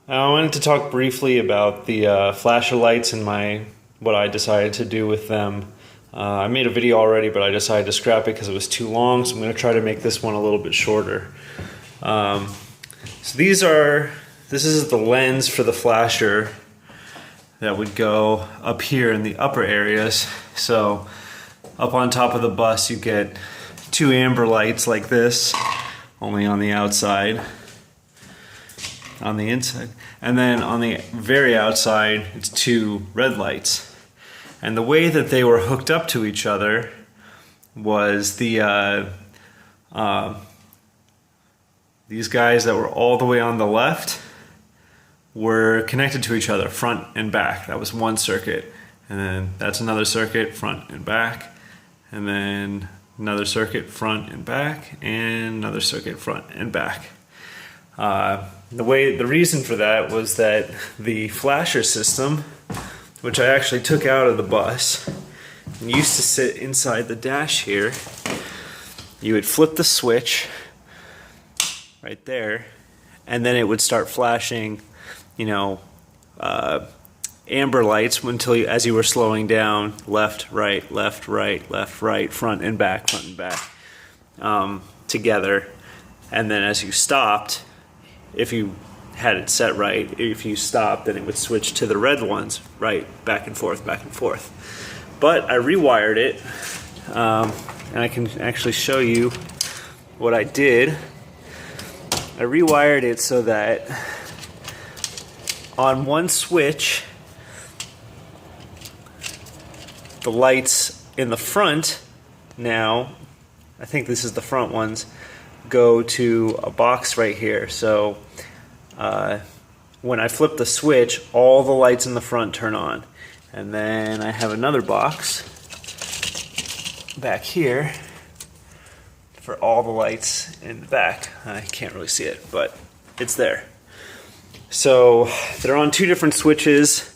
I wanted to talk briefly about the flasher lights and what I decided to do with them. I made a video already, but I decided to scrap it because it was too long, so I'm going to try to make this one a little bit shorter. So this is the lens for the flasher that would go up here in the upper areas. So up on top of the bus you get two amber lights like this, only on the outside. On the inside, and then on the very outside it's two red lights. And the way that they were hooked up to each other was these guys that were all the way on the left were connected to each other front and back. That was one circuit, and then that's another circuit front and back, and then another circuit front and back, and another circuit front and back. The reason for that was that the flasher system, which I actually took out of the bus and used to sit inside the dash here, you would flip the switch right there, and then it would start flashing, amber lights as you were slowing down, left, right, left, right, left, right, front and back, together. And then as you stopped, if you had it set right, if you stopped, then it would switch to the red ones, right, back and forth, back and forth. But I rewired it, and I can actually show you what I did. I rewired it so that on one switch, the lights in the front now, I think this is the front ones, go to a box right here. So when I flip the switch, all the lights in the front turn on. And then I have another box back here for all the lights in the back. I can't really see it, but it's there. So they're on two different switches.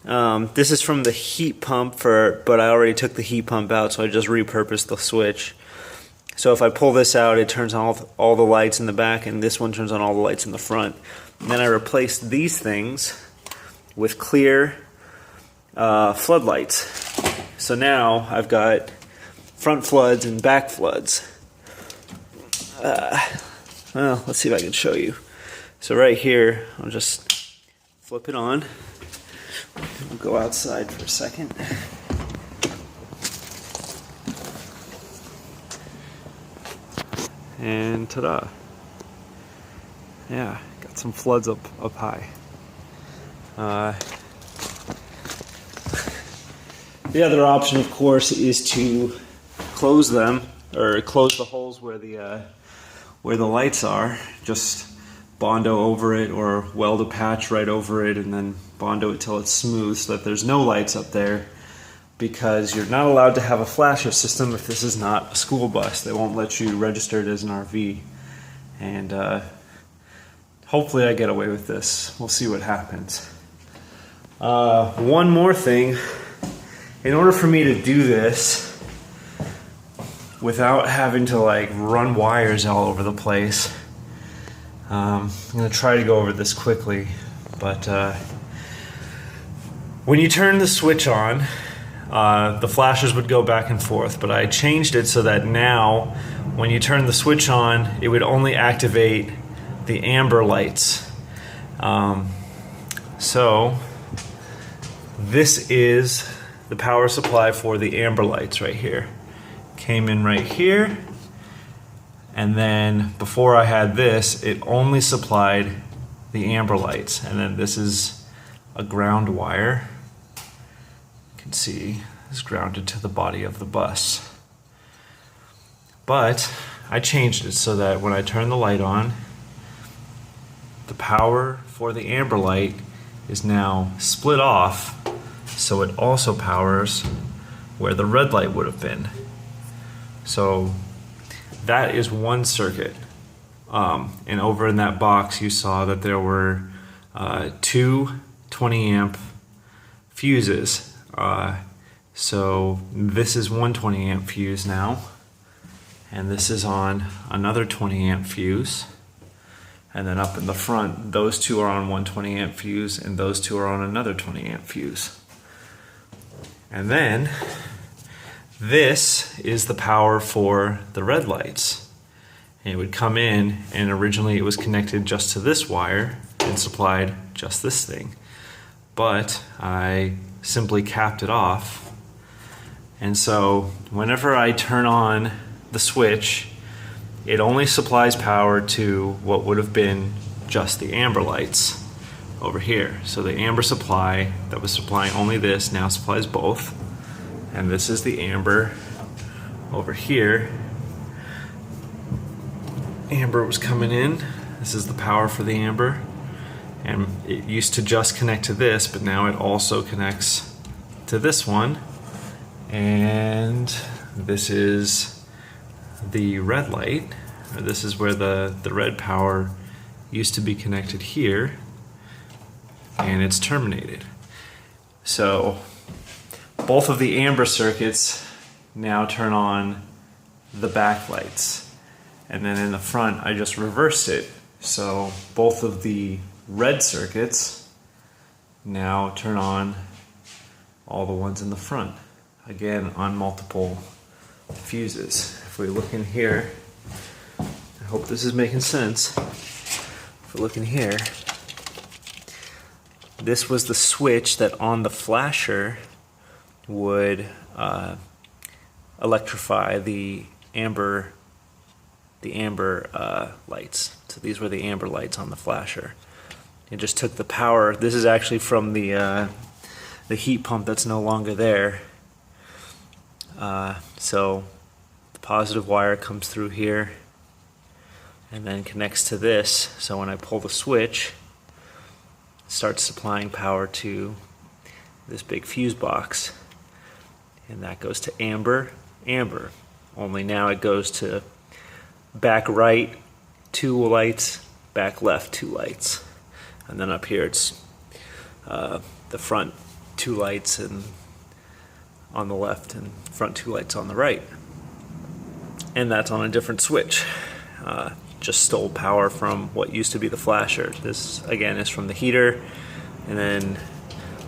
This is from the heat pump, but I already took the heat pump out, so I just repurposed the switch. So if I pull this out, it turns on all the lights in the back, and this one turns on all the lights in the front. And then I replaced these things with clear floodlights. So now I've got front floods and back floods. Well, let's see if I can show you. So right here, I'll just flip it on. We'll go outside for a second. And ta-da. Yeah, got some floods up high. The other option, of course, is to close them, or close the holes where the lights are. Just Bondo over it, or weld a patch right over it, and then Bondo it till it's smooth so that there's no lights up there. Because you're not allowed to have a flasher system if this is not a school bus. They won't let you register it as an RV. And hopefully I get away with this. We'll see what happens. One more thing. In order for me to do this without having to run wires all over the place, I'm going to try to go over this quickly. But when you turn the switch on, the flashers would go back and forth, but I changed it so that now when you turn the switch on, it would only activate the amber lights. So this is the power supply for the amber lights right here. Came in right here, and then before I had this, it only supplied the amber lights, and then this is a ground wire. Can see is grounded to the body of the bus. But I changed it so that when I turn the light on, the power for the amber light is now split off, so it also powers where the red light would have been. So that is one circuit. And over in that box you saw that there were two 20 amp fuses. So this is one 20 amp fuse now, and this is on another 20 amp fuse, And then up in the front, those two are on one 20 amp fuse and those two are on another 20 amp fuse. And then this is the power for the red lights. And it would come in, and originally it was connected just to this wire and supplied just this thing. But I simply capped it off. And so whenever I turn on the switch, it only supplies power to what would have been just the amber lights over here. So the amber supply that was supplying only this now supplies both. And this is the amber over here. Amber was coming in. This is the power for the amber. And it used to just connect to this, but now it also connects to this one. And this is the red light. This is where the red power used to be connected here, and it's terminated. So both of the amber circuits now turn on the back lights, and then in the front I just reversed it. So both of the red circuits now turn on all the ones in the front, again on multiple fuses. If we look in here, I hope this is making sense. If we look in here, this was the switch that on the flasher would electrify the amber lights. So these were the amber lights on the flasher. It just took the power. This is actually from the heat pump that's no longer there. So the positive wire comes through here and then connects to this. So when I pull the switch, it starts supplying power to this big fuse box, and that goes to amber, amber. Only now it goes to back right 2 lights, back left 2 lights, and then up here it's the front 2 lights and on the left and front 2 lights on the right. And that's on a different switch. Just stole power from what used to be the flasher. This again is from the heater, and then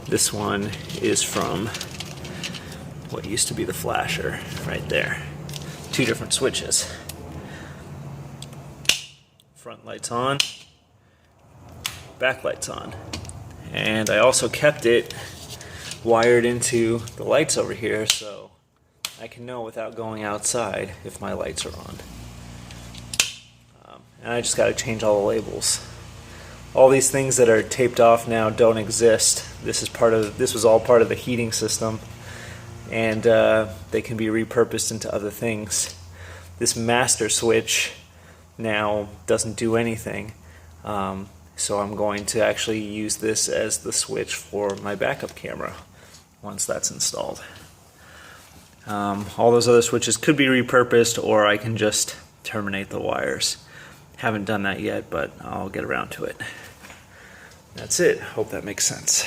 this one is from what used to be the flasher right there. 2 different switches. Front lights on, back lights on. And I also kept it wired into the lights over here so I can know without going outside if my lights are on. And I just got to change all the labels. All these things that are taped off now don't exist. This was all part of the heating system, and they can be repurposed into other things. This master switch now doesn't do anything, so I'm going to actually use this as the switch for my backup camera once that's installed. All those other switches could be repurposed, or I can just terminate the wires. Haven't done that yet, but I'll get around to it. That's it. Hope that makes sense.